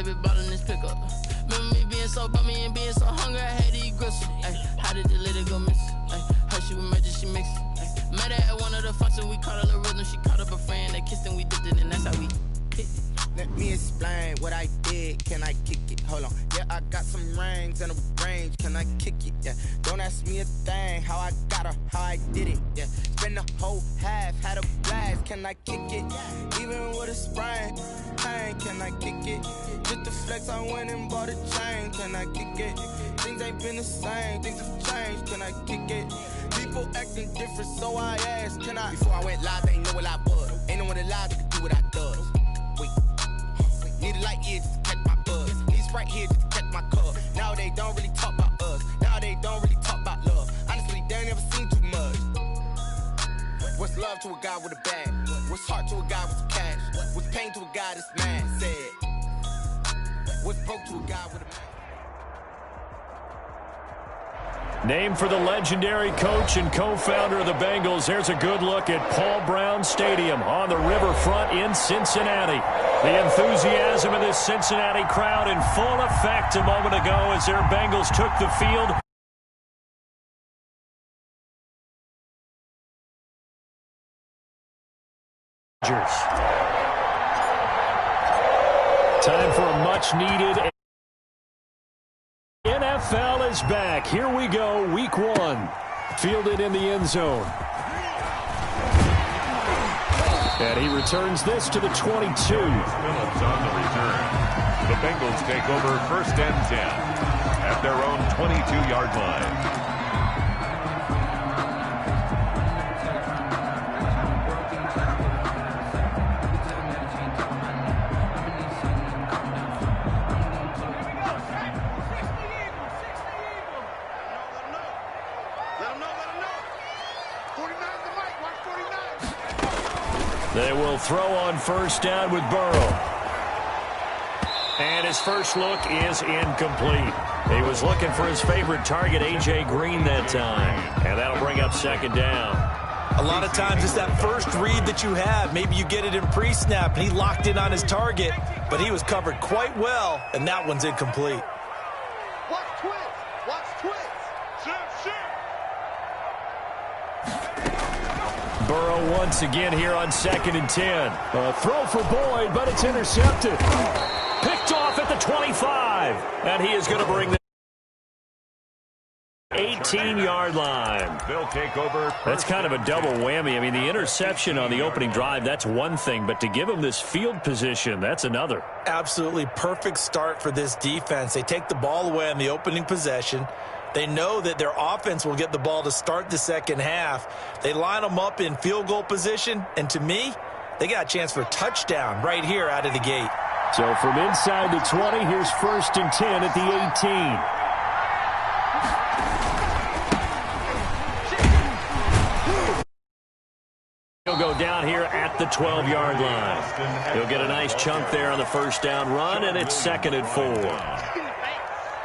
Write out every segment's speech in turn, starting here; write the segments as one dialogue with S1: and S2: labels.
S1: baby bottle in this pickup. Remember me being so bummy and being so hungry, I had to eat gristle. Ay, how did the lady go miss? Ay, her she was magic, she mixed. Ay, met her at one of the functions, we caught a little rhythm. She caught up a friend, they kissed and we dipped it, and that's how we hit it.
S2: Let me explain what I did. Can I kick it? Hold on. Yeah, I got some rings and a range. Can I kick it? Yeah. Don't ask me a thing. How I got her, how I did it. Yeah. Spend the whole half, had a blast. Can I kick it? Even with a sprain. Hey, can I kick it? Just the flex, I went and bought a chain. Can I kick it? Things ain't been the same. Things have changed. Can I kick it? People acting different, so I asked. Can I? Before I went live, they ain't know what I was. Ain't no one alive that could do what I does. Wait. Need a light here just to catch my buzz. Need Sprite here just to catch my cup. Now they don't really talk about us. Now they don't really talk about love. Honestly, they ain't never seen too much. What's love to a guy with a bag? What's heart to a guy with some cash? What's pain to a guy that's mad? Said. What's broke to a guy with a bag?
S3: Named for the legendary coach and co-founder of the Bengals, there's a good look at Paul Brown Stadium on the riverfront in Cincinnati. The enthusiasm of this Cincinnati crowd in full effect a moment ago as their Bengals took the field. Time for a much-needed... NFL is back. Here we go, week one. Fielded in the end zone. And he returns this to the 22.
S4: Phillips on the return. The Bengals take over 1st and 10 at their own 22-yard line.
S3: They will throw on 1st down with Burrow. And his first look is incomplete. He was looking for his favorite target, A.J. Green, that time. And that'll bring up 2nd down.
S5: A lot of times it's that first read that you have. Maybe you get it in pre-snap, and he locked in on his target, but he was covered quite well, and that one's incomplete.
S6: Watch twins. Watch twins.
S3: Burrow once again here on 2nd and 10. A throw for Boyd, but it's intercepted. Picked off at the 25. And he is going to bring the 18-yard line.
S4: They'll take over.
S3: That's kind of a double whammy. I mean, the interception on the opening drive, that's one thing. But to give him this field position, that's another.
S5: Absolutely perfect start for this defense. They take the ball away on the opening possession. They know that their offense will get the ball to start the second half. They line them up in field goal position, and to me, they got a chance for a touchdown right here out of the gate.
S3: So from inside the 20, here's 1st and 10 at the 18. He'll go down here at the 12-yard line. He'll get a nice chunk there on the 1st down run, and it's 2nd and 4.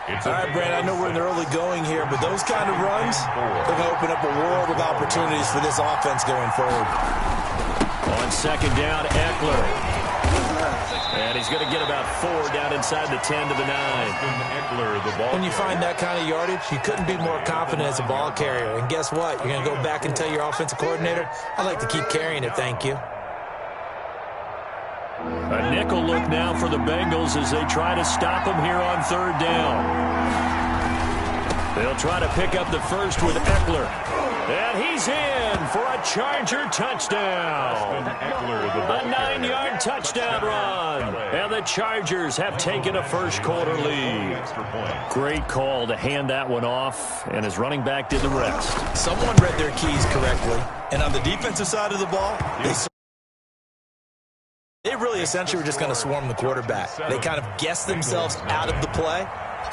S5: All right, Brad, I know we're in the early going here, but those kind of runs, they're going to open up a world of opportunities for this offense going forward.
S3: On 2nd down, Eckler. And he's going to get about 4 down inside the 10 to the 9.
S4: Eckler, the ball.
S5: When you find that kind of yardage, you couldn't be more confident as a ball carrier. And guess what? You're going to go back and tell your offensive coordinator, I'd like to keep carrying it, thank you.
S3: A nickel look now for the Bengals as they try to stop him here on 3rd down. They'll try to pick up the first with Eckler. And he's in for a Charger touchdown. A 9-yard touchdown run. And the Chargers have taken a 1st quarter lead. Great call to hand that one off, and his running back did the rest.
S5: Someone read their keys correctly. And on the defensive side of the ball, they really essentially were just going to swarm the quarterback. They kind of guessed themselves out of the play,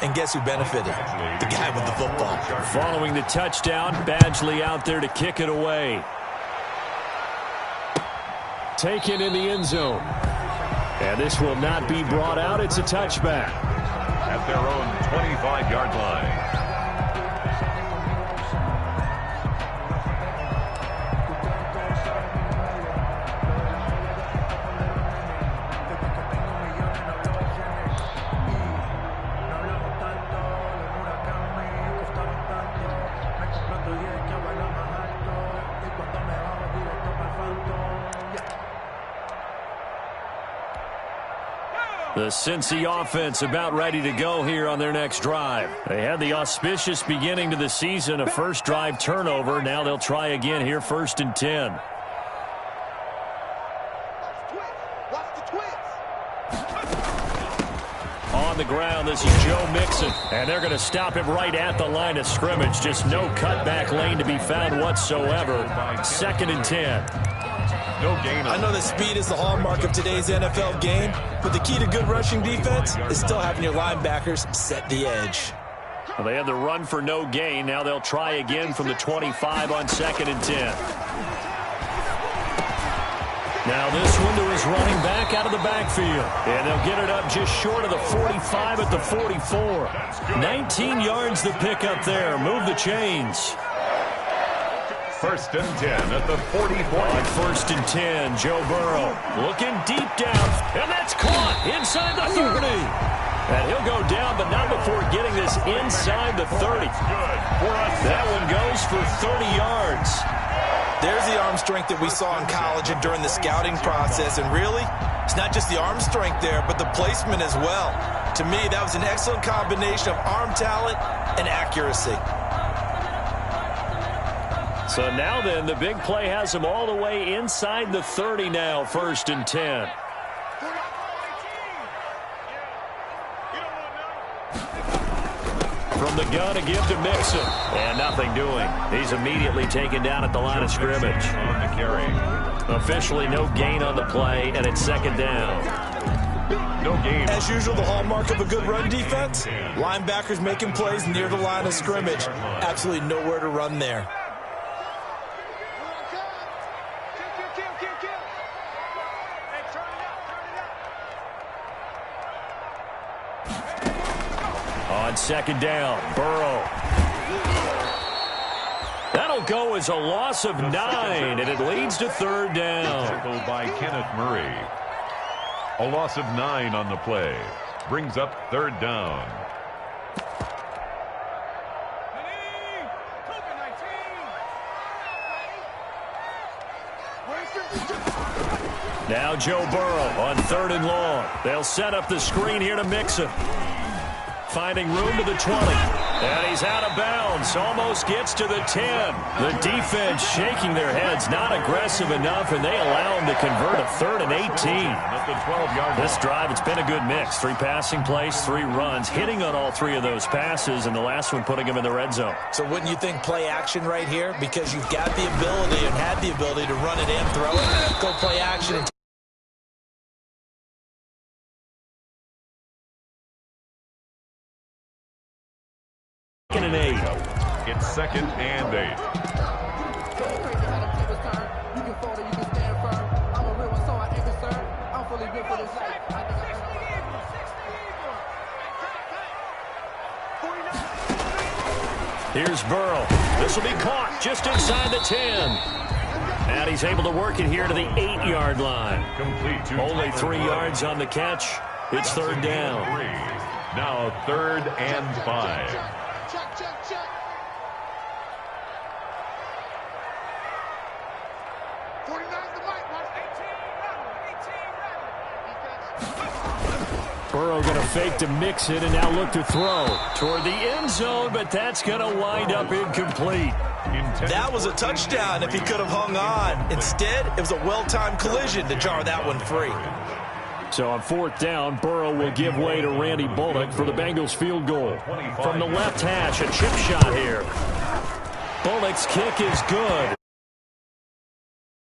S5: and guess who benefited? The guy with the football.
S3: Following the touchdown, Badgley out there to kick it away. Taken in the end zone. And this will not be brought out. It's a touchback.
S4: At their own 25-yard line.
S3: The Cincy offense about ready to go here on their next drive. They had the auspicious beginning to the season, a first drive turnover. Now they'll try again here, 1st and 10. On the ground, this is Joe Mixon. And they're going to stop him right at the line of scrimmage. Just no cutback lane to be found whatsoever. 2nd and 10.
S4: No gain.
S5: I know that speed is the hallmark of today's NFL game, but the key to good rushing defense is still having your linebackers set the edge.
S3: Well, they had the run for no gain. Now they'll try again from the 25 on 2nd and 10. Now this one to his running back out of the backfield. And they'll get it up just short of the 45 at the 44. 19 yards the pick up there. Move the chains.
S4: 1st and 10 at the 44.
S3: On 1st and 10, Joe Burrow looking deep down. And that's caught inside the 30. And he'll go down, but not before getting this inside the 30. That one goes for 30 yards.
S5: There's the arm strength that we saw in college and during the scouting process. And really, it's not just the arm strength there, but the placement as well. To me, that was an excellent combination of arm talent and accuracy.
S3: So now then, the big play has him all the way inside the 30 now, 1st and 10. From the gun, a give to Mixon. And nothing doing. He's immediately taken down at the line of scrimmage.
S4: On the carry.
S3: Officially no gain on the play, and it's 2nd down.
S4: No gain.
S5: As usual, the hallmark of a good run defense, linebackers making plays near the line of scrimmage. Absolutely nowhere to run there.
S3: On 2nd down, Burrow. That'll go as a loss of 9, and it leads to 3rd down.
S4: Tackled by Kenneth Murray. A loss of 9 on the play. Brings up 3rd down.
S3: Now Joe Burrow on 3rd and long. They'll set up the screen here to Mixon. Finding room to the 20. And he's out of bounds. Almost gets to the 10. The defense shaking their heads. Not aggressive enough, and they allow him to convert a 3rd and 18. This drive, it's been a good mix. 3 passing plays, 3 runs. Hitting on all 3 of those passes, and the last one putting him in the red zone.
S5: So wouldn't you think play action right here? Because you've got the ability and had the ability to run it and throw it. Go play action and
S3: and 8.
S4: It's 2nd and 8.
S3: Here's Burrow. This will be caught just inside the 10. And he's able to work it here to the 8-yard line.
S4: Complete to
S3: Only 3 yards on the catch. It's 3rd down.
S4: Now 3rd and 5.
S6: Check.
S3: Burrow going to fake to Mixon and now look to throw toward the end zone, but that's going to wind up incomplete.
S5: That was a touchdown if he could have hung on. Instead, it was a well-timed collision to jar that one free.
S3: So on 4th down, Burrow will give way to Randy Bullock for the Bengals field goal. From the left hash, a chip shot here. Bullock's kick is good.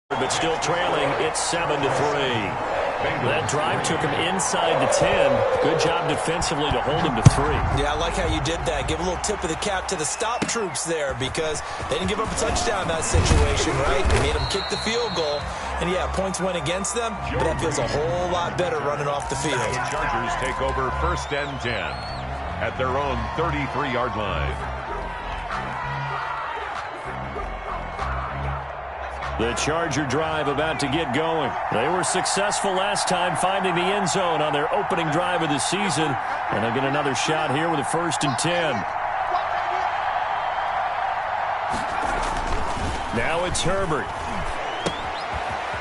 S3: But still trailing, it's 7-3. That drive took him inside the 10. Good job defensively to hold him to 3.
S5: Yeah, I like how you did that. Give a little tip of the cap to the stop troops there because they didn't give up a touchdown in that situation, right? They made them kick the field goal. And, yeah, points went against them, but that feels a whole lot better running off the field.
S4: The Chargers take over 1st and 10 at their own 33-yard line.
S3: The Charger drive about to get going. They were successful last time finding the end zone on their opening drive of the season. And they'll get another shot here with a 1st and 10. Now it's Herbert.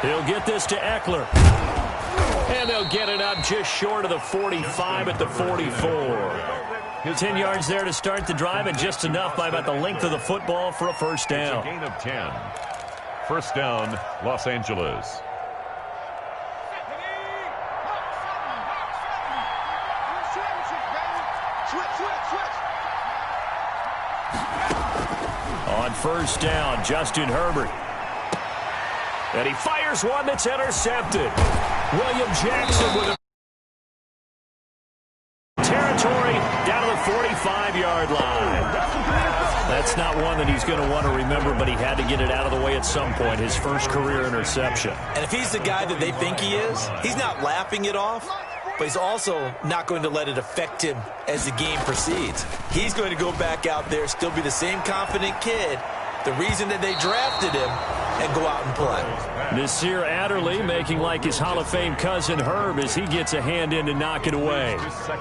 S3: He'll get this to Eckler. And they'll get it up just short of the 45 at the 44. 10 yards there to start the drive, and just enough by about the length of the football for a first down.
S4: It's a gain of 10. First down, Los Angeles.
S3: On first down, Justin Herbert. And he fires one that's intercepted. William Jackson with a territory down to the 45-yard line. That's not one that he's going to want to remember, but he had to get it out of the way at some point, his first career interception.
S5: And if he's the guy that they think he is, he's not laughing it off, but he's also not going to let it affect him as the game proceeds. He's going to go back out there, still be the same confident kid, the reason that they drafted him, and go out and play.
S3: Nasir Adderley making like his Hall of Fame cousin Herb as he gets a hand in to knock it away.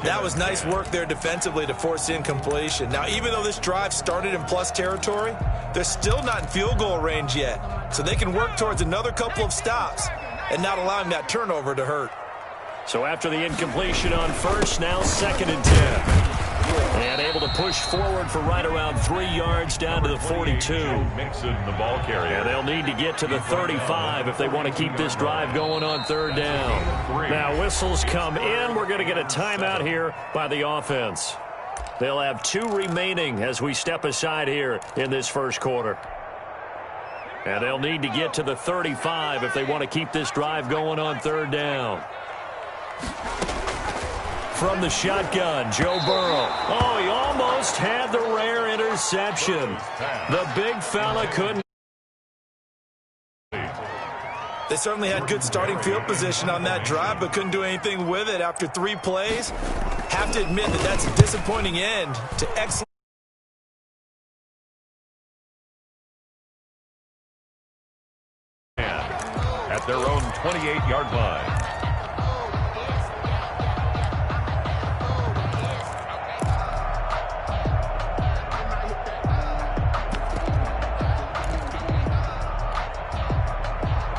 S5: That was nice work there defensively to force incompletion. Now, even though this drive started in plus territory, they're still not in field goal range yet. So they can work towards another couple of stops and not allowing that turnover to hurt.
S3: So after the incompletion on first, now 2nd and 10. And able to push forward for right around 3 yards down to the 42.
S4: Mixon, the ball carrier.
S3: And they'll need to get to the 35 if they want to keep this drive going on 3rd down. Now whistles come in. We're going to get a timeout here by the offense. They'll have 2 remaining as we step aside here in this first quarter. And they'll need to get to the 35 if they want to keep this drive going on 3rd down. From the shotgun, Joe Burrow. Oh, he almost had the rare interception. The big fella couldn't.
S5: They certainly had good starting field position on that drive, but couldn't do anything with it after 3 plays. Have to admit that that's a disappointing end to excellent.
S4: At their own 28-yard line.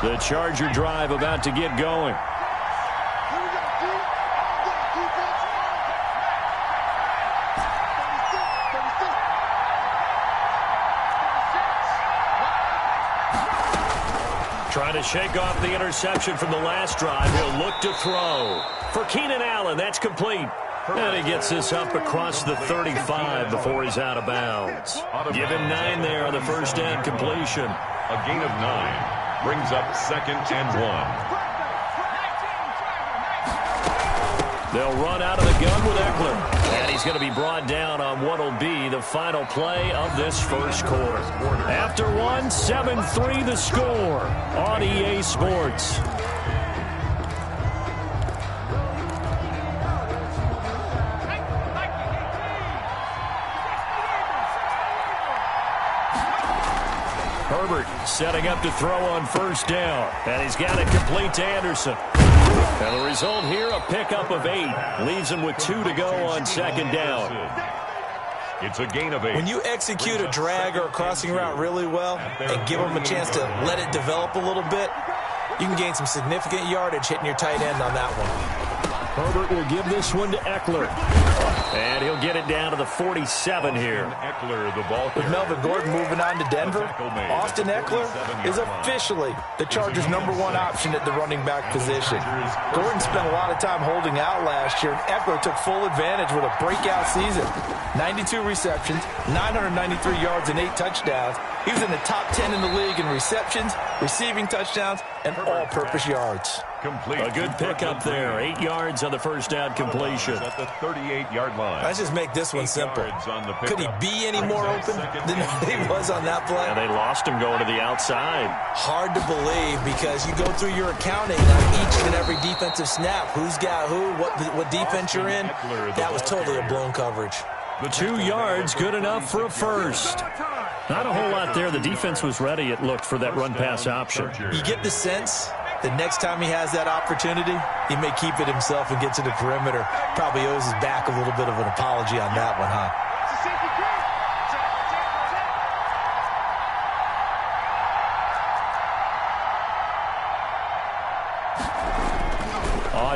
S3: The Charger drive about to get going. Trying to shake off the interception from the last drive. He'll look to throw. For Keenan Allen, that's complete. And he gets this up across the 35 before he's out of bounds. Give him 9 there on the first down completion.
S4: A gain of 9. Brings up 2nd and 1.
S3: They'll run out of the gun with Eckler. And he's going to be brought down on what will be the final play of this first quarter. After 1, 7-3 the score on EA Sports. Herbert setting up to throw on first down. And he's got it complete to Anderson. And the result here, a pickup of 8. Leaves him with 2 to go on 2nd down.
S4: It's a gain of 8.
S5: When you execute a drag or a crossing route really well and give them a chance to let it develop a little bit, you can gain some significant yardage hitting your tight end on that one.
S3: Herbert will give this one to Eckler. And he'll get it down to the 47 here.
S4: Eckler, the ball
S5: With Melvin Gordon moving on to Denver, Austin Eckler is officially the Chargers' #1 option at the running back position. Gordon spent a lot of time holding out last year, and Eckler took full advantage with a breakout season. 92 receptions, 993 yards, and 8 touchdowns. He was in the top 10 in the league in receptions, receiving touchdowns, and all-purpose yards.
S4: Complete.
S3: A good pickup there. 8 yards on the first down completion.
S4: At the 38-yard line.
S5: Let's just make this one simple. Could he be any more open than he was on that play?
S3: And they lost him going to the outside.
S5: Hard to believe because you go through your accounting on each and every defensive snap. Who's got who, what defense you're in. That was totally a blown coverage.
S3: The 2 yards, good enough for a first. Not a whole lot there. The defense was ready, it looked, for that run-pass option.
S5: You get the sense that next time he has that opportunity, he may keep it himself and get to the perimeter. Probably owes his back a little bit of an apology on that one, huh?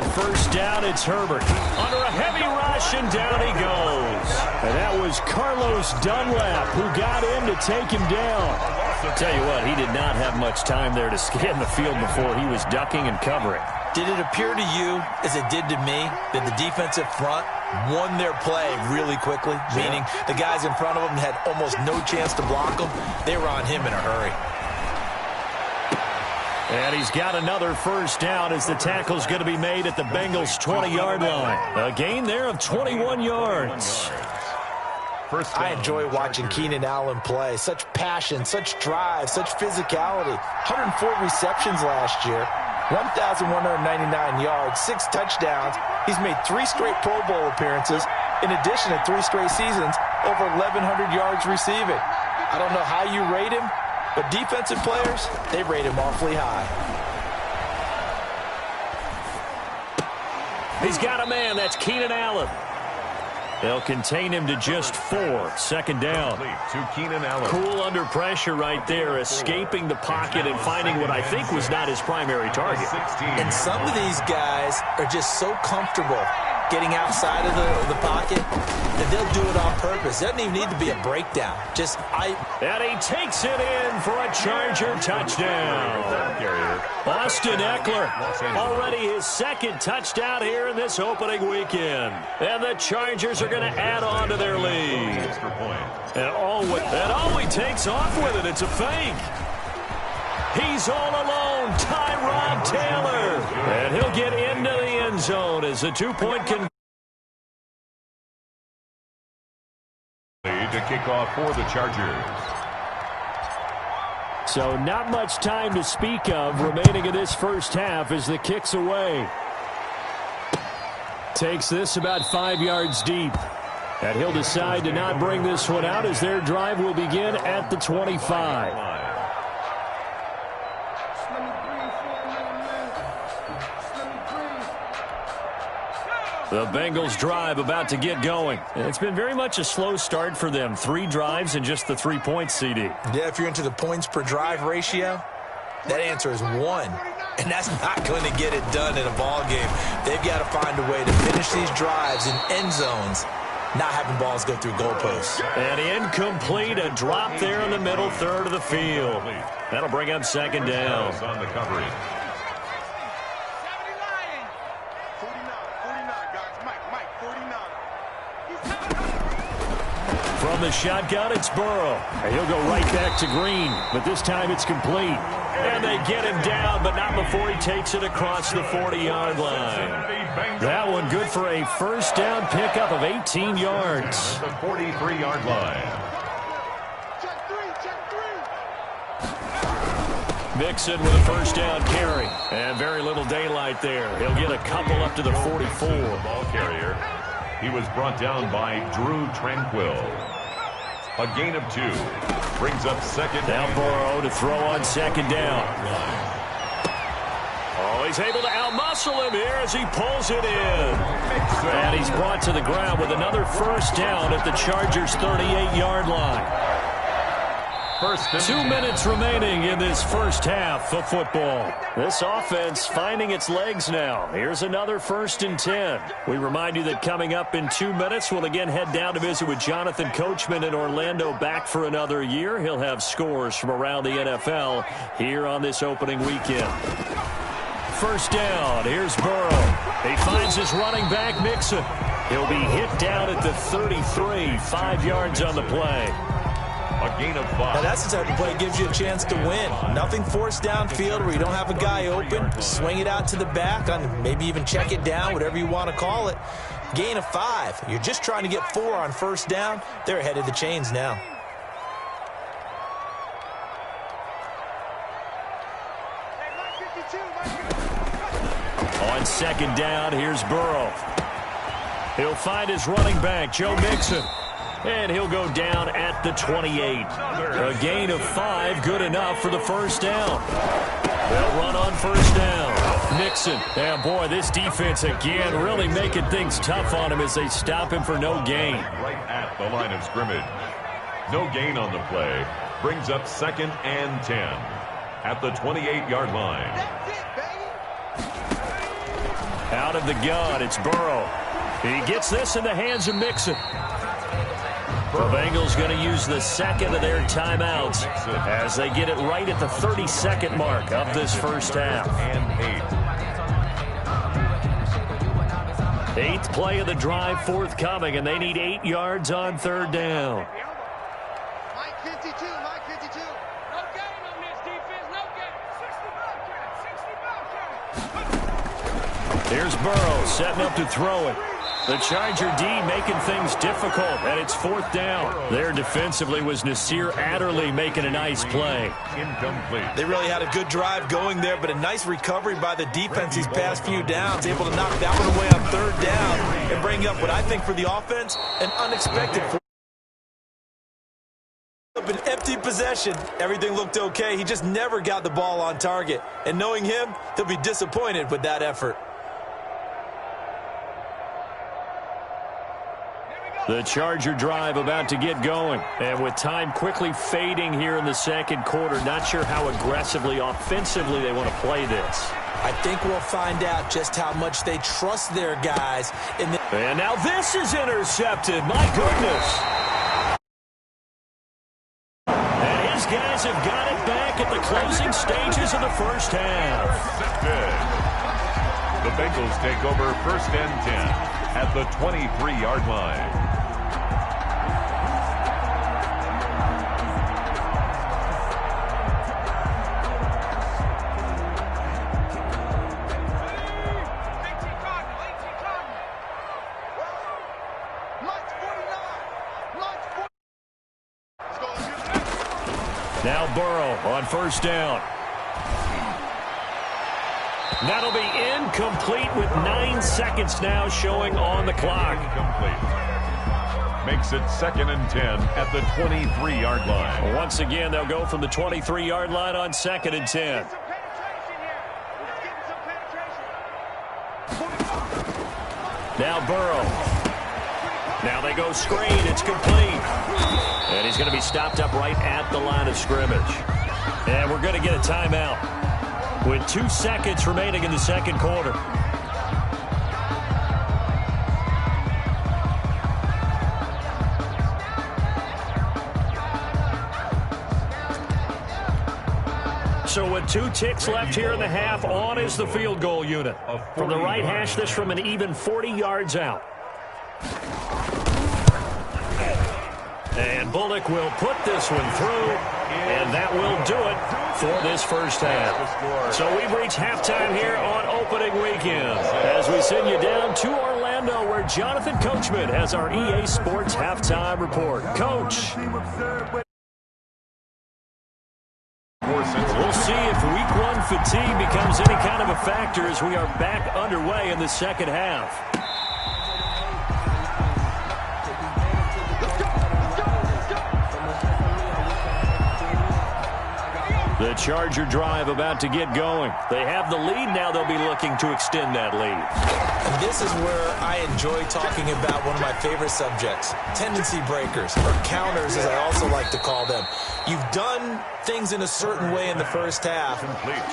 S3: On first down, it's Herbert. Under a heavy rush, and down he goes. And that was Carlos Dunlap who got in to take him down. I'll tell you what, he did not have much time there to scan the field before he was ducking and covering.
S5: Did it appear to you, as it did to me, that the defensive front won their play really quickly? Meaning the guys in front of them had almost no chance to block him. They were on him in a hurry.
S3: And he's got another first down as the tackle's going to be made at the Bengals' 20-yard line. A gain there of 21 yards.
S5: I enjoy watching Keenan Allen play. Such passion, such drive, such physicality. 104 receptions last year, 1,199 yards, 6 touchdowns. He's made 3 straight Pro Bowl appearances. In addition to 3 straight seasons, over 1,100 yards receiving. I don't know how you rate him, but defensive players, they rate him awfully high.
S3: He's got a man. That's Keenan Allen. They'll contain him to just 4. Second down.
S4: To Keenan Allen.
S3: Cool under pressure right there, escaping the pocket and finding what I think was not his primary target.
S5: And some of these guys are just so comfortable getting outside of the pocket that they'll do it on purpose. It doesn't even need to be a breakdown.
S3: And he takes it in for a Charger touchdown. Austin Eckler, already his second touchdown here in this opening weekend. And the Chargers are going to add on to their lead. And he takes off with it. It's a fake. He's all alone, Tyrod Taylor. And he'll get into the end zone as a 2-point conversion.
S4: To kick off for the Chargers.
S3: So not much time to speak of remaining in this first half as the kick's away. Takes this about 5 yards deep. And he'll decide to not bring this one out as their drive will begin at the 25. The Bengals drive about to get going. It's been very much a slow start for them. 3 drives and just the 3 points, CD.
S5: Yeah, if you're into the points per drive ratio, that answer is 1. And that's not going to get it done in a ball game. They've got to find a way to finish these drives in end zones, not having balls go through goalposts.
S3: And incomplete, a drop there in the middle third of the field. That'll bring up second down.
S4: On the coverage.
S3: From the shotgun, it's Burrow. And he'll go right back to Green, but this time it's complete. And they get him down, but not before he takes it across the 40-yard line. That one good for a first down pickup of 18 yards.
S4: The 43-yard line.
S3: Mixon with a first down carry. And very little daylight there. He'll get a couple up to the 44.
S4: Ball carrier. He was brought down by Drew Tranquill. A gain of 2. Brings up second.
S3: Now Burrow to throw on second down. Oh, he's able to outmuscle him here as he pulls it in. And he's brought to the ground with another first down at the Chargers' 38-yard line. 2 minutes remaining in this first half of football. This offense finding its legs now. Here's another 1st and 10. We remind you that coming up in 2 minutes, we'll again head down to visit with Jonathan Coachman in Orlando, back for another year. He'll have scores from around the NFL here on this opening weekend. First down. Here's Burrow. He finds his running back, Mixon. He'll be hit down at the 33, 5 yards on the play.
S4: A gain of 5.
S5: Now that's the type of play that gives you a chance to win. Nothing forced downfield where you don't have a guy open. Swing it out to the back, on maybe even check it down, whatever you want to call it. Gain of 5. You're just trying to get 4 on first down. They're ahead of the chains now.
S3: On second down, here's Burrow. He'll find his running back, Joe Mixon. And he'll go down at the 28. A gain of 5, good enough for the first down. They'll run on first down. Mixon. And boy, this defense again really making things tough on him as they stop him for no gain.
S4: Right at the line of scrimmage. No gain on the play. Brings up 2nd and 10 at the 28-yard line.
S3: Out of the gun, it's Burrow. He gets this in the hands of Mixon. The Bengals going to use the second of their timeouts as they get it right at the 30-second mark of this first half. Eighth play of the drive forthcoming, and they need 8 yards on third down.
S6: Mike 52, Mike 52. No gain on this defense, no gain. 60
S3: Here's Burrow setting up to throw it. The Charger D making things difficult, and it's fourth down. There defensively was Nasir Adderley making a nice play.
S4: Incomplete.
S5: They really had a good drive going there, but a nice recovery by the defense these past few downs, able to knock that one away on third down and bring up what I think for the offense, an unexpected an empty possession. Everything looked okay. He just never got the ball on target. And knowing him, he'll be disappointed with that effort.
S3: The Charger drive about to get going. And with time quickly fading here in the second quarter, not sure how aggressively, offensively they want to play this.
S5: I think we'll find out just how much they trust their guys.
S3: And now this is intercepted. My goodness. And his guys have got it back at the closing stages of the first half.
S4: The Bengals take over first and 10 at the 23-yard line.
S3: Now Burrow on first down. That'll be incomplete with 9 seconds now showing on the clock.
S4: Incomplete. Makes it second and 10 at the 23-yard line.
S3: Once again, they'll go from the 23-yard line on second and 10. Now Burrow. Now they go screen. It's complete. And he's going to be stopped up right at the line of scrimmage. And we're going to get a timeout with 2 seconds remaining in the second quarter. So with 2 ticks left here in the half, on is the field goal unit. From the right hash, this from an even 40 yards out. And Bullock will put this one through, and that will do it for this first half. So we've reached halftime here on opening weekend as we send you down to Orlando where Jonathan Coachman has our EA Sports halftime report. Coach. We'll see if week 1 fatigue becomes any kind of a factor as we are back underway in the second half. The Charger drive about to get going. They have the lead now. They'll be looking to extend that lead.
S5: And this is where I enjoy talking about one of my favorite subjects, tendency breakers, or counters as I also like to call them. You've done things in a certain way in the first half,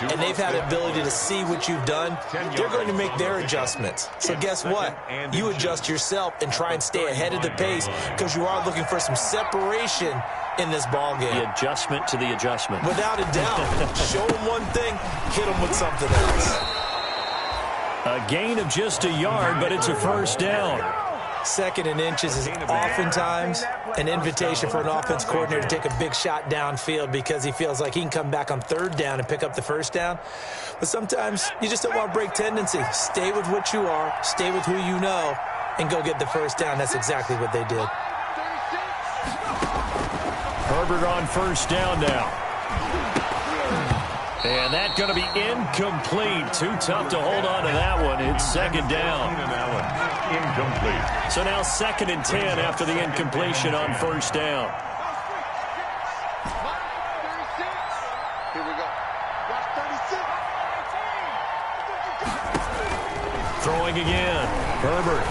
S5: and they've had the ability to see what you've done. They're going to make their adjustments. So guess what? You adjust yourself and try and stay ahead of the pace because you are looking for some separation in this ball game.
S3: The adjustment to the adjustment.
S5: Without a doubt. Show them one thing, hit them with something else.
S3: A gain of just a yard, but it's a first down.
S5: Second and inches is oftentimes an invitation for an offense coordinator to take a big shot downfield because he feels like he can come back on third down and pick up the first down. But sometimes you just don't want to break tendency. Stay with what you are, stay with who you know, and go get the first down. That's exactly what they did.
S3: Herbert on first down now. And that's going to be incomplete. Too tough to hold on to that one. It's second down.
S4: Incomplete.
S3: So now second and 10 after the incompletion on first down.
S6: Here we go. Watch 36.
S3: Throwing again. Herbert.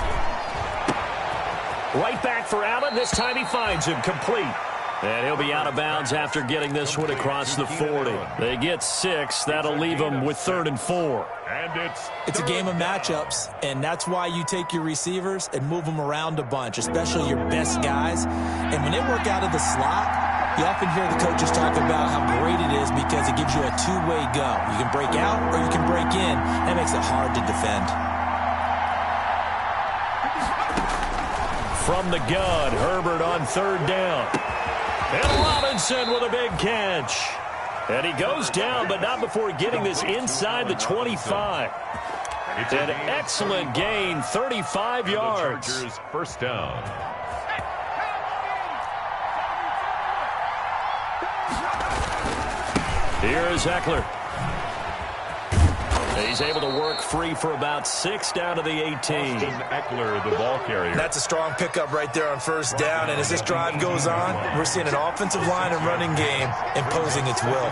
S3: Right back for Allen. This time he finds him complete. And he'll be out of bounds after getting this one across the 40. They get 6. That'll leave them with 3rd and 4.
S4: And
S5: it's a game of matchups, and that's why you take your receivers and move them around a bunch, especially your best guys. And when they work out of the slot, you often hear the coaches talk about how great it is because it gives you a two-way go. You can break out or you can break in. That makes it hard to defend.
S3: From the gun, Herbert on 3rd down. And Robinson with a big catch. And he goes down, but not before getting this inside the 25.
S4: It's
S3: an excellent gain, 35 yards.
S4: Chargers first down.
S3: Here's Eckler. He's able to work free for about 6 down to the 18.
S4: Eckler, the ball carrier.
S5: That's a strong pickup right there on 1st down. And as this drive goes on, we're seeing an offensive line and running game imposing its will.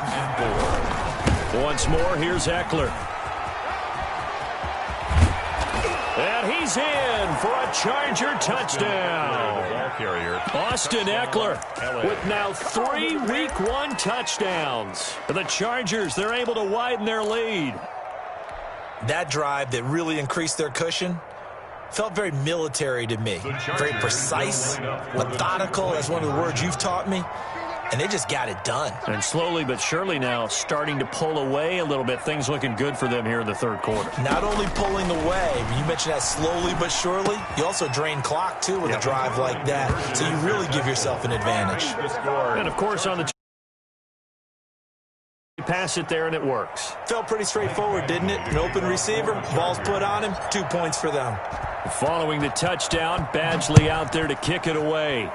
S3: Once more, here's Eckler. And he's in for a Charger touchdown. Austin Eckler with now 3 Week 1 touchdowns. For the Chargers, they're able to widen their lead.
S5: That drive that really increased their cushion felt very military to me. Very precise, methodical, that's one of the words you've taught me. And they just got it done.
S3: And slowly but surely now starting to pull away a little bit. Things looking good for them here in the 3rd quarter.
S5: Not only pulling away, you mentioned that slowly but surely, you also drain clock, too, with a drive like that. So you really give yourself an advantage.
S3: And, of course, on the pass it there, and it works.
S5: Felt pretty straightforward, didn't it? An open receiver, ball's put on him, 2 points for them.
S3: Following the touchdown, Badgley out there to kick it away.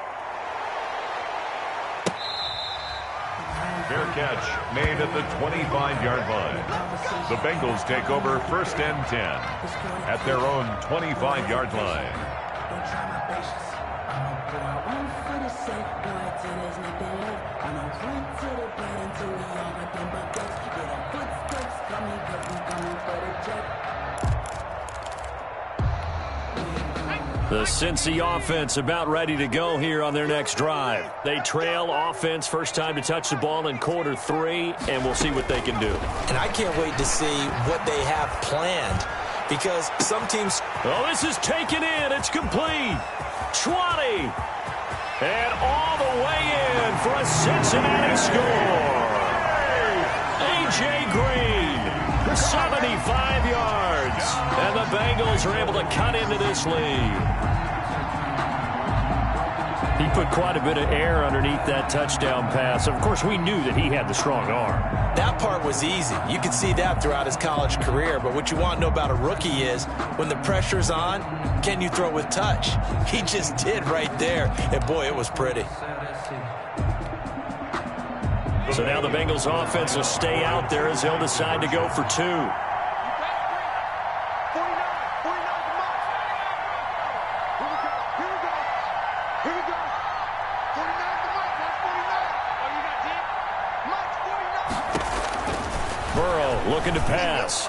S4: Fair catch made at the 25-yard line. The Bengals take over 1st and 10 at their own 25-yard line.
S3: The Cincy offense about ready to go here on their next drive. They trail offense, first time to touch the ball in quarter 3, and we'll see what they can do.
S5: And I can't wait to see what they have planned because some teams...
S3: Oh, this is taken in. It's complete. 20. And all the way in for a Cincinnati score. A.J. Green, 75 yards. And the Bengals are able to cut into this lead. He put quite a bit of air underneath that touchdown pass. Of course, we knew that he had the strong arm.
S5: That part was easy. You could see that throughout his college career. But what you want to know about a rookie is when the pressure's on, can you throw with touch? He just did right there. And, boy, it was pretty.
S3: So now the Bengals offense will stay out there as they'll decide to go for 2. Looking to pass.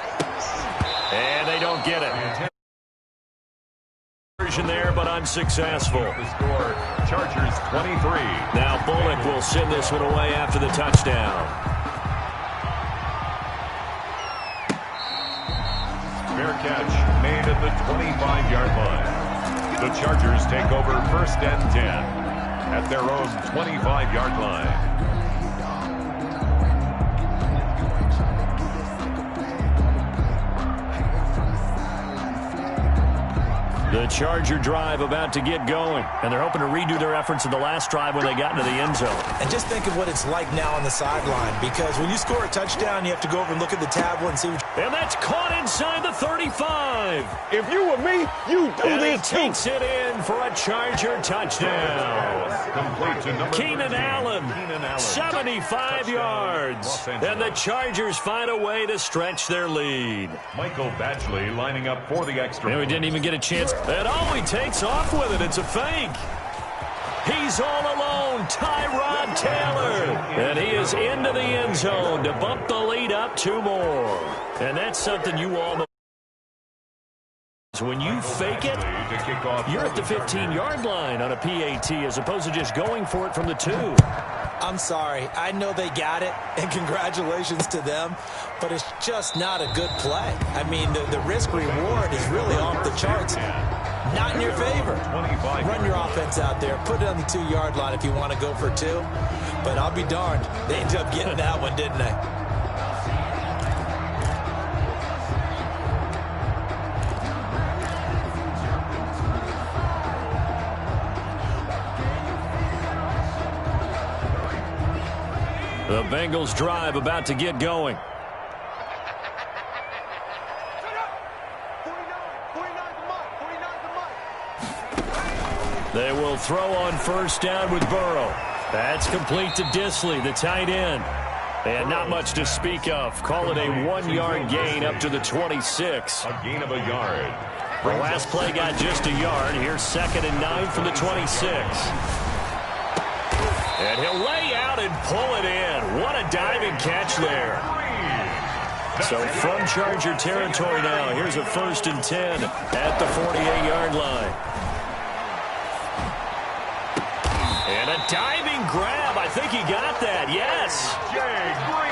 S3: And they don't get it. Version there, but unsuccessful.
S4: The score, Chargers 23.
S3: Now Bullock will send this one away after the touchdown.
S4: Fair catch made at the 25-yard line. The Chargers take over 1st and 10 at their own 25-yard line.
S3: The Charger drive about to get going, and they're hoping to redo their efforts in the last drive when they got into the end zone.
S5: And just think of what it's like now on the sideline, because when you score a touchdown, you have to go over and look at the tablet and see what...
S3: And that's caught inside the 35.
S7: If you were me, you do
S3: and
S7: this
S3: he takes it in for a Charger touchdown.
S4: Complete to number
S3: Keenan Allen, 75 yards. And the Chargers find a way to stretch their lead.
S4: Michael Badgley lining up for the extra.
S3: And we didn't even get a chance. And oh, he takes off with it. It's a fake. He's all alone, Tyrod Taylor. And he is into the end zone to bump the lead up 2 more. And that's something you all know. When you fake it, you're at the 15-yard line on a PAT as opposed to just going for it from the 2.
S5: I'm sorry. I know they got it, and congratulations to them, but it's just not a good play. I mean, the risk-reward is really off the charts. Not in your favor. Run your offense out there. Put it on the 2-yard line if you want to go for 2. But I'll be darned. They ended up getting that one, didn't they?
S3: The Bengals drive about to get going. They will throw on first down with Burrow. That's complete to Disley, the tight end. And not much to speak of. Call it a 1-yard gain up to the 26.
S4: A gain of a yard.
S3: The last play got just a yard. Here's 2nd and 9 from the 26. And he'll lay out and pull it in. What a diving catch there. So from Charger territory now, here's a 1st and 10 at the 48-yard line. And a diving grab. I think he got that. Yes.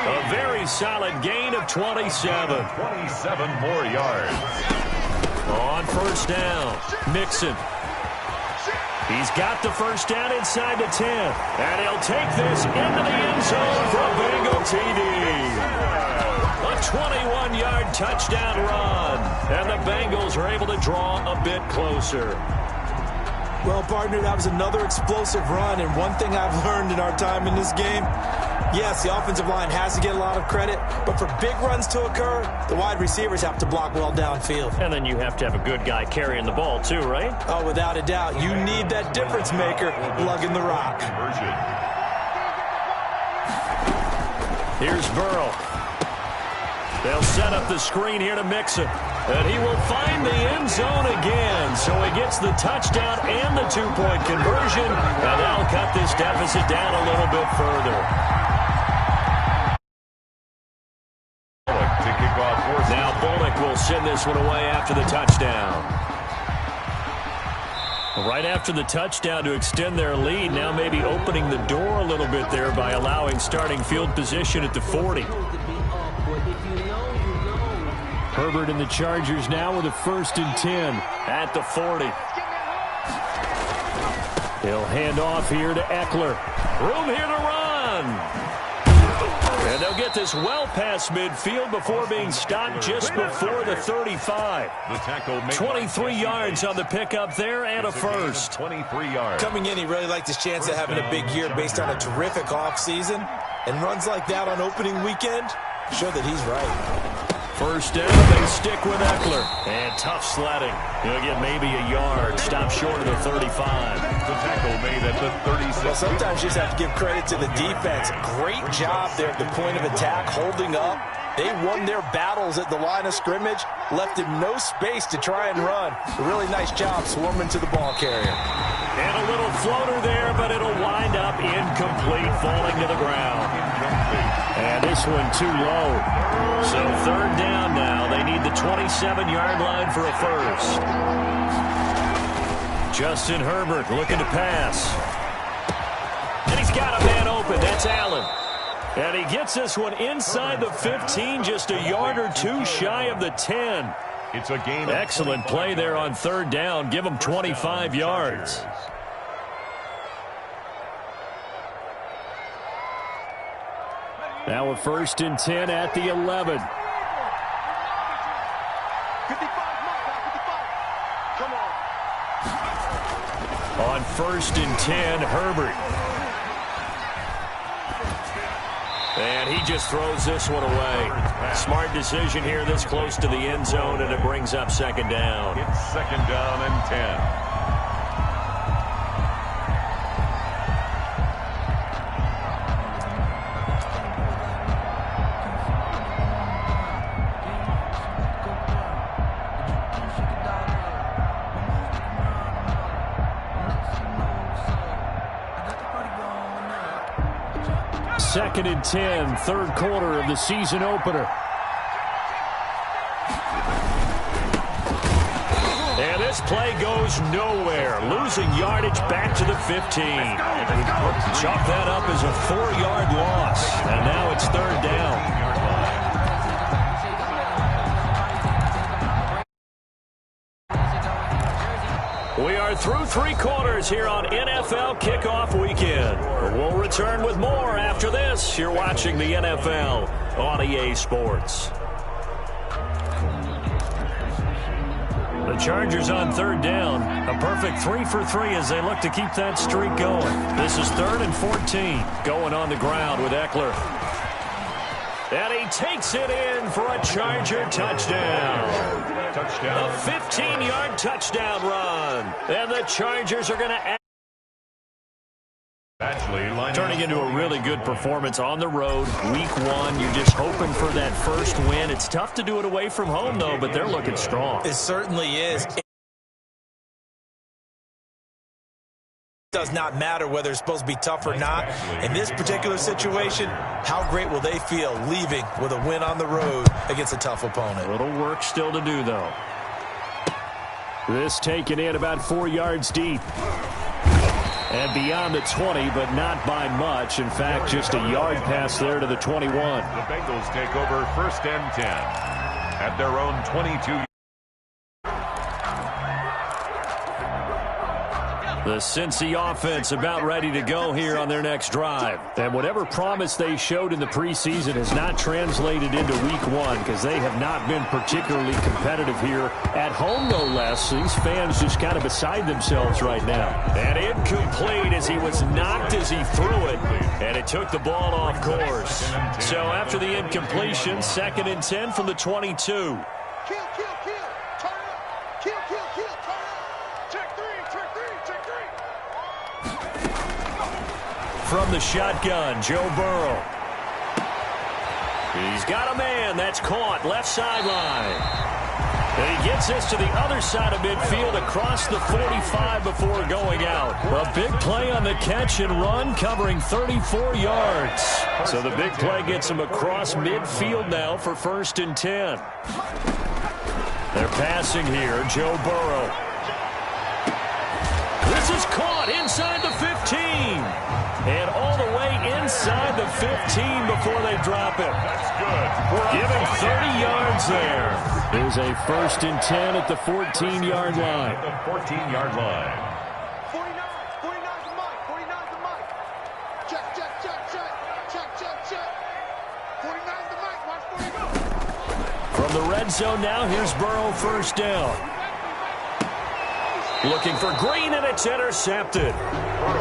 S3: A very solid gain of 27.
S4: 27 more yards.
S3: On first down, Mixon. He's got the first down inside the 10. And he'll take this into the end zone for a Bengal TD. A 21-yard touchdown run. And the Bengals are able to draw a bit closer.
S5: Well, partner, that was another explosive run. And one thing I've learned in our time in this game, yes, the offensive line has to get a lot of credit, but for big runs to occur, the wide receivers have to block well downfield.
S3: And then you have to have a good guy carrying the ball too, right?
S5: Oh, without a doubt. You need that difference maker lugging the rock.
S3: Here's Burrow. They'll set up the screen here to Mixon. And he will find the end zone again. So he gets the touchdown and the 2-point conversion. And that'll cut this deficit down a little bit further.
S4: To kick off.
S3: Now Bullock will send this one away after the touchdown. Right after the touchdown to extend their lead, now maybe opening the door a little bit there by allowing starting field position at the 40. Herbert and the Chargers now with a 1st and 10 at the 40. He'll hand off here to Eckler. Room here to run. And they'll get this well past midfield before being stopped just before the 35. 23 yards on the pickup there and a 1st.
S4: 23 yards.
S5: Coming in, he really liked his chance of having a big year based on a terrific offseason. And runs like that on opening weekend show that he's right.
S3: First down, they stick with Eckler. And tough sledding. He'll get maybe a yard. Stop short of the 35.
S4: The tackle made at the 36.
S5: Well, sometimes you just have to give credit to the defense. Great job there at the point of attack, holding up. They won their battles at the line of scrimmage, left him no space to try and run. A really nice job swarming to the ball carrier.
S3: And a little floater there, but it'll wind up incomplete, falling to the ground. And this one too low. So 3rd down now. They need the 27-yard line for a 1st. Justin Herbert looking to pass. And he's got a man open. That's Allen. And he gets this one inside the 15, just a yard or 2 shy of the 10.
S4: It's a gain.
S3: Excellent play there on 3rd down. Give him 25 yards. Now a 1st and 10 at the 11.
S6: 55, come on.
S3: On 1st and 10, Herbert. And he just throws this one away. Smart decision here this close to the end zone, and it brings up 2nd down.
S4: It's 2nd down and 10.
S3: Second and 10, 3rd quarter of the season opener. this play goes nowhere. Losing yardage back to the 15. Chalk that up as a 4-yard loss. And now it's third down. We are through 3 quarters here on NFL Kickoff Weekend. We'll return with more after this. You're watching the NFL on EA Sports. The Chargers on third down. A perfect 3 for 3 as they look to keep that streak going. This is 3rd and 14. Going on the ground with Eckler. And he takes it in for a Charger touchdown. A 15-yard touchdown run. And the Chargers are going to turning into a really good performance on the road. Week 1, you're just hoping for that first win. It's tough to do it away from home, though, but they're looking strong.
S5: It certainly is. Does not matter whether it's supposed to be tough or not. In this particular situation, how great will they feel leaving with a win on the road against a tough opponent?
S3: A little work still to do, though. This taken in about 4 yards deep. And beyond the 20, but not by much. In fact, just a yard pass there to the 21.
S4: The Bengals take over 1st and 10 at their own 22.
S3: The Cincy offense about ready to go here on their next drive. And whatever promise they showed in the preseason has not translated into week 1 because they have not been particularly competitive here at home, no less. These fans just kind of beside themselves right now. And incomplete as he was knocked as he threw it. And it took the ball off course. So after the incompletion, 2nd and 10 from the 22. From the shotgun, Joe Burrow. He's got a man. That's caught. Left sideline. And he gets this to the other side of midfield across the 45 before going out. A big play on the catch and run covering 34 yards. So the big play gets him across midfield now for 1st and 10. They're passing here. Joe Burrow. This is caught inside the 15. And all the way inside the 15 before they drop it.
S4: That's good.
S3: Give him 30 yards there. There's a 1st and 10 at the 14-yard line.
S4: The 14-yard line.
S6: 49's the mic. 49's the mic. Check. 49's the mic. Watch 40 go.
S3: From the red zone now, here's Burrow 1st down. Looking for Green, and it's intercepted.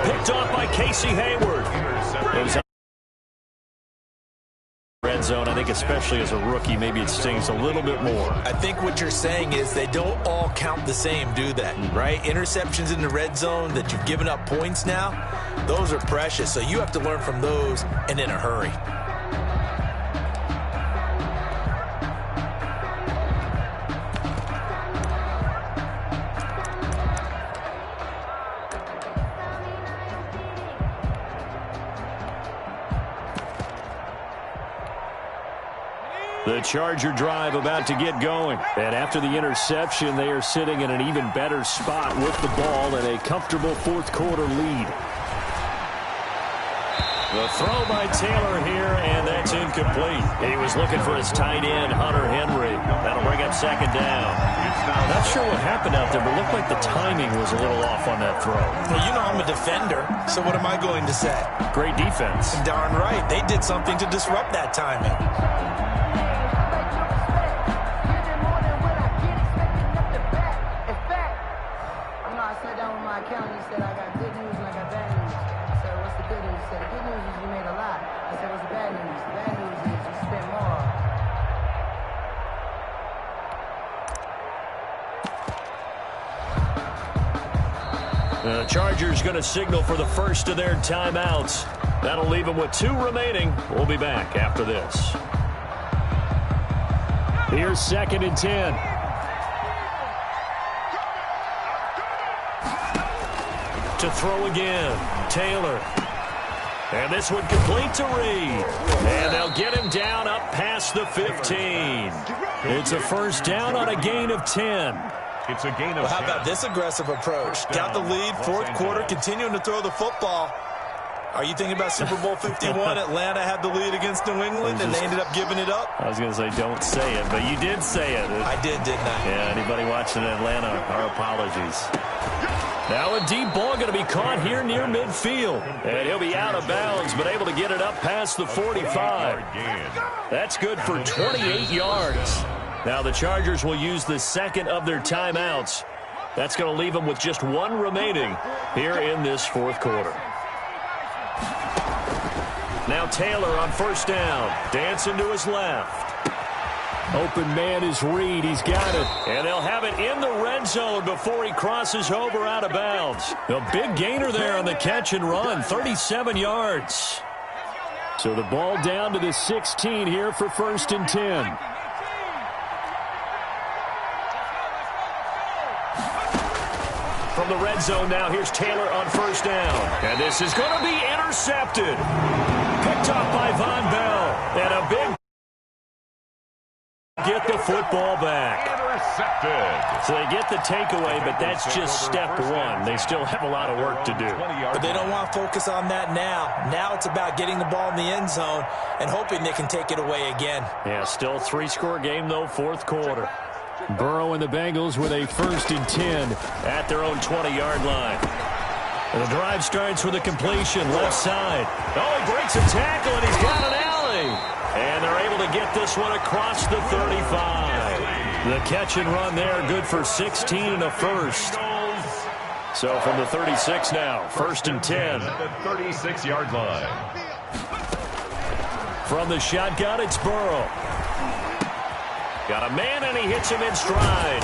S3: Picked off by Casey Hayward. Red zone, I think especially as a rookie, maybe it stings a little bit more.
S5: I think what you're saying is they don't all count the same, do they? Right? Interceptions in the red zone that you've given up points now, those are precious. So you have to learn from those and in a hurry.
S3: The Charger drive about to get going. And after the interception, they are sitting in an even better spot with the ball and a comfortable 4th quarter lead. The throw by Taylor here, and that's incomplete. He was looking for his tight end, Hunter Henry. That'll bring up 2nd down. Not sure what happened out there, but it looked like the timing was a little off on that throw.
S5: Well, you know I'm a defender, so what am I going to say?
S3: Great defense.
S5: Darn right. They did something to disrupt that timing.
S3: The Chargers going to signal for the first of their timeouts. That'll leave them with 2 remaining. We'll be back after this. Here's 2nd and 10. To throw again, Taylor. And this one complete to Reed. And they'll get him down up past the 15. It's a 1st down on a gain of 10.
S4: It's a gain of
S5: Well, how about this aggressive approach? Got the lead, fourth quarter, continuing to throw the football. Are you thinking about Super Bowl 51? Atlanta had the lead against New England, and they ended up giving it up?
S3: I was going to say don't say it, but you did say it.
S5: I did, didn't I?
S3: Yeah, anybody watching Atlanta, our apologies. Now a deep ball going to be caught here near midfield. And he'll be out of bounds, but able to get it up past the 45. That's good for 28 yards. Now the Chargers will use the second of their timeouts. That's going to leave them with just one remaining here in this fourth quarter. Now Taylor on first down. Dancing to his left. Open man is Reed. He's got it. And they'll have it in the red zone before he crosses over out of bounds. A big gainer there on the catch and run. 37 yards. So the ball down to the 16 here for 1st and 10. From the red zone now, here's Taylor on first down. And this is going to be intercepted. Picked off by Von Bell. And a big get the football back.
S4: Intercepted.
S3: So they get the takeaway, but that's just step one. They still have a lot of work to do.
S5: But they don't want to focus on that now. Now it's about getting the ball in the end zone and hoping they can take it away again.
S3: Yeah, still a 3-score game, though, fourth quarter. Burrow and the Bengals with a 1st and 10 at their own 20-yard line. And the drive starts with a completion left side. Oh, he breaks a tackle, and he's got an alley. And they're able to get this one across the 35. The catch and run there, good for 16 and a first. So from the 36 now, 1st and 10.
S4: At the 36-yard line.
S3: From the shotgun, it's Burrow. Got a man, and he hits him in stride.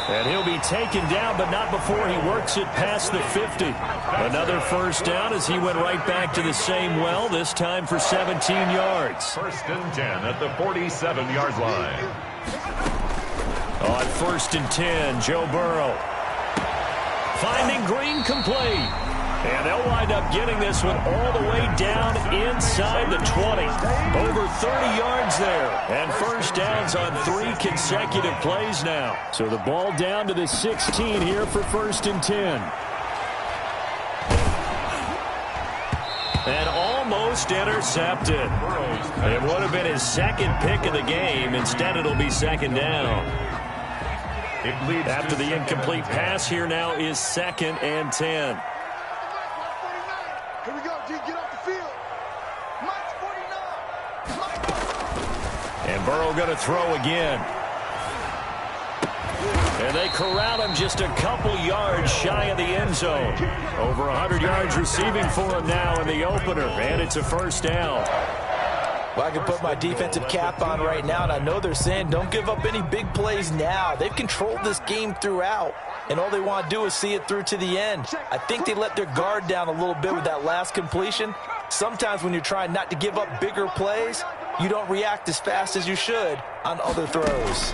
S3: And he'll be taken down, but not before he works it past the 50. Another first down as he went right back to the same well, this time for 17 yards.
S4: 1st and 10 at the 47-yard line.
S3: On 1st and 10, Joe Burrow. Finding Green complete. And they'll wind up getting this one all the way down inside the 20. Over 30 yards there. And first downs on 3 consecutive plays now. So the ball down to the 16 here for 1st and 10. And almost intercepted. It would have been his second pick of the game. Instead, it'll be 2nd down. After the incomplete pass, here now is 2nd and 10.
S6: Here we go, G. Get off the field. Mike's 49.
S3: And Burrow going to throw again. And they corral him just a couple yards shy of the end zone. Over 100 yards receiving for him now in the opener. And it's a first down.
S5: Well, I can put my defensive cap on right now, and I know they're saying don't give up any big plays now. They've controlled this game throughout, and all they want to do is see it through to the end. I think they let their guard down a little bit with that last completion. Sometimes when you're trying not to give up bigger plays, you don't react as fast as you should on other throws.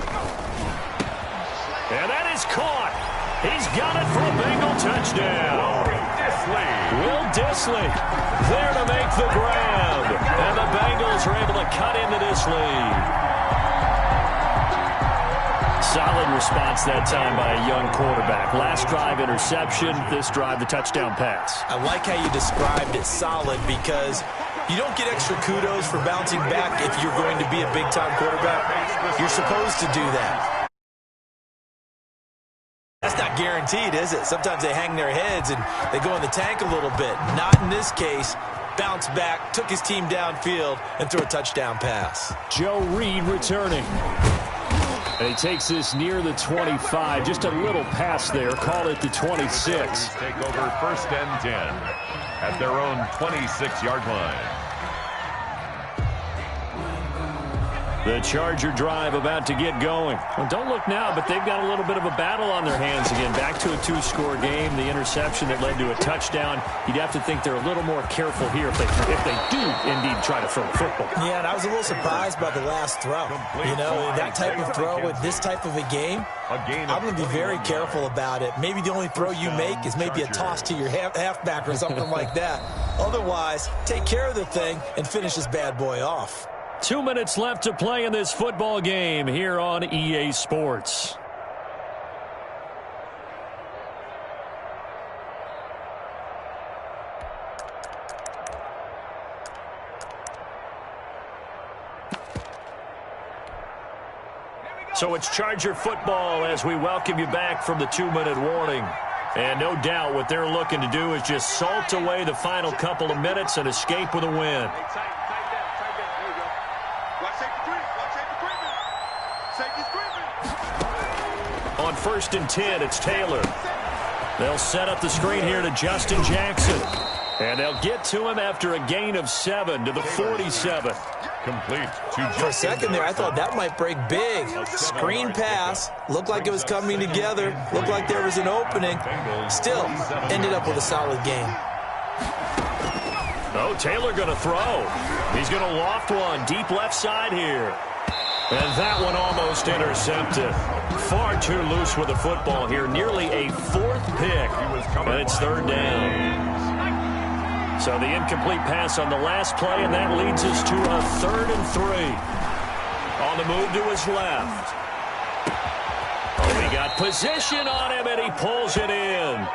S3: And that is caught. He's got it for a Bengal touchdown. Will Dissly there to make the grab. And the Bengals are able to cut into this lead. Solid response that time by a young quarterback. Last drive, interception. This drive, the touchdown pass.
S5: I like how you described it, solid, because you don't get extra kudos for bouncing back if you're going to be a big-time quarterback. You're supposed to do that. That's not guaranteed, is it? Sometimes they hang their heads and they go in the tank a little bit. Not in this case. Bounce back, took his team downfield, and threw a touchdown pass.
S3: Joe Reed returning. And he takes this near the 25. Just a little pass there. Call it the 26.
S4: Take over 1st and 10 at their own 26-yard line.
S3: The Charger drive about to get going. Well, don't look now, but they've got a little bit of a battle on their hands again. Back to a 2-score game. The interception that led to a touchdown. You'd have to think they're a little more careful here if they do indeed try to throw the football.
S5: Yeah, and I was a little surprised by the last throw. You know, that type of throw with this type of a game, I'm going to be very careful about it. Maybe the only throw you make is maybe a toss to your halfback or something like that. Otherwise, take care of the thing and finish this bad boy off.
S3: 2 minutes left to play in this football game here on EA Sports. So it's Charger football as we welcome you back from the 2-minute warning. And no doubt what they're looking to do is just salt away the final couple of minutes and escape with a win. On 1st and 10, it's Taylor. They'll set up the screen here to Justin Jackson. And they'll get to him after a gain of 7 to the 47.
S4: Complete to
S5: For a second there, I thought that might break big. Screen pass. Looked like it was coming together. Looked like there was an opening. Still, ended up with a solid game.
S3: Oh, Taylor going to throw. He's going to loft one deep left side here. And that one almost intercepted. Far too loose with the football here. Nearly a 4th pick. And it's 3rd down. So the incomplete pass on the last play, and that leads us to a 3rd and 3. On the move to his left. Oh, he got position on him, and he pulls it in.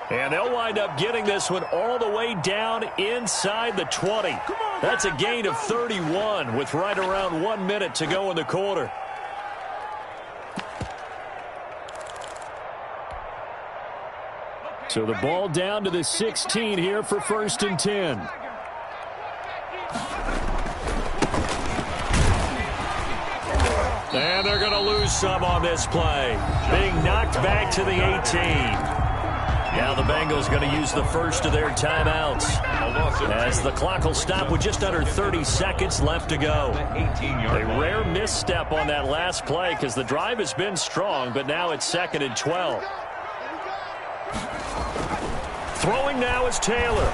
S3: And they'll wind up getting this one all the way down inside the 20. That's a gain of 31 with right around 1 minute to go in the quarter. So the ball down to the 16 here for 1st and 10. And they're going to lose some on this play. Being knocked back to the 18. Now the Bengals going to use the first of their timeouts as the clock will stop with just under 30 seconds left to go. A rare misstep on that last play because the drive has been strong, but now it's 2nd and 12. Throwing now is Taylor.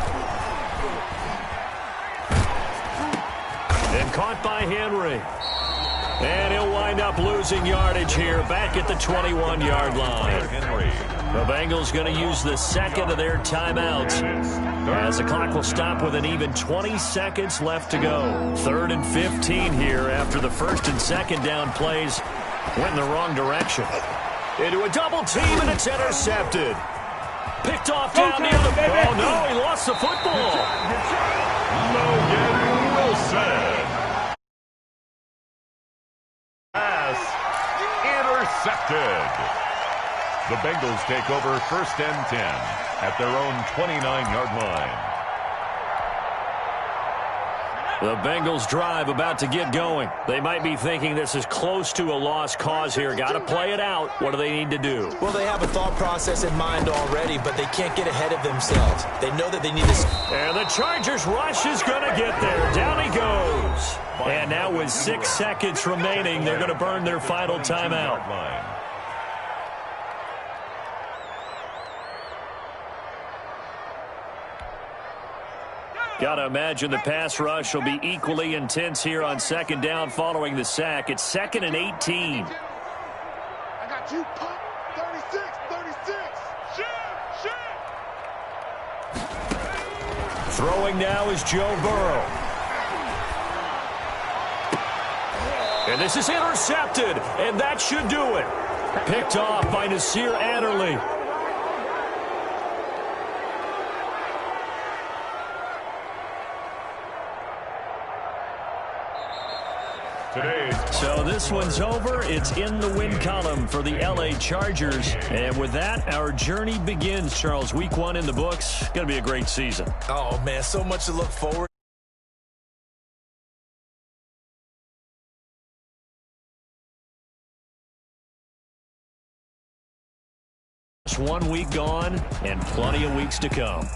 S3: And caught by Henry. And he'll wind up losing yardage here back at the 21-yard line. The Bengals going to use the second of their timeouts as the clock will stop with an even 20 seconds left to go. 3rd and 15 here after the 1st and 2nd down plays went in the wrong direction. Into a double team, and it's intercepted. Picked off down near the ball. Oh, no, he lost the football.
S4: Logan Wilson. Pass intercepted. The Bengals take over 1st and 10 at their own 29-yard line.
S3: The Bengals drive about to get going. They might be thinking this is close to a lost cause here. Got to play it out. What do they need to do?
S5: Well, they have a thought process in mind already, but they can't get ahead of themselves. They know that they need to...
S3: And the Chargers rush is going to get there. Down he goes. And now with 6 seconds remaining, they're going to burn their final timeout. Got to imagine the pass rush will be equally intense here on 2nd down following the sack. It's 2nd and 18.
S6: I got you, pump. 36, 36. Shit.
S3: Throwing now is Joe Burrow. And this is intercepted, and that should do it. Picked off by Nasir Adderley. So this one's over. It's in the win column for the LA Chargers. And with that, our journey begins, Charles. Week 1 in the books. Going to be a great season.
S5: Oh, man, so much to look forward to.
S3: Just 1 week gone and plenty of weeks to come.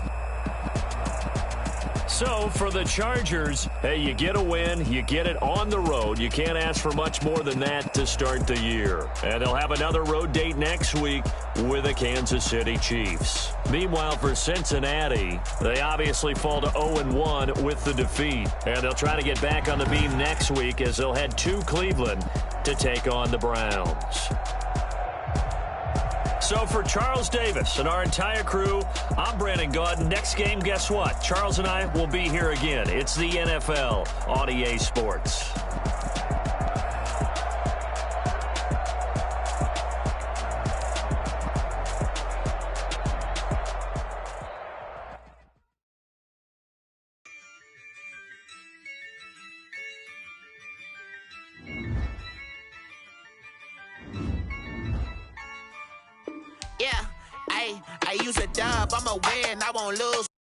S3: So for the Chargers, hey, you get a win, you get it on the road. You can't ask for much more than that to start the year. And they'll have another road date next week with the Kansas City Chiefs. Meanwhile, for Cincinnati, they obviously fall to 0-1 with the defeat. And they'll try to get back on the beam next week as they'll head to Cleveland to take on the Browns. So for Charles Davis and our entire crew, I'm Brandon Gaudin. Next game, guess what? Charles and I will be here again. It's the NFL on EA Sports.
S2: Hey, I use a dub, I'ma win, I won't lose.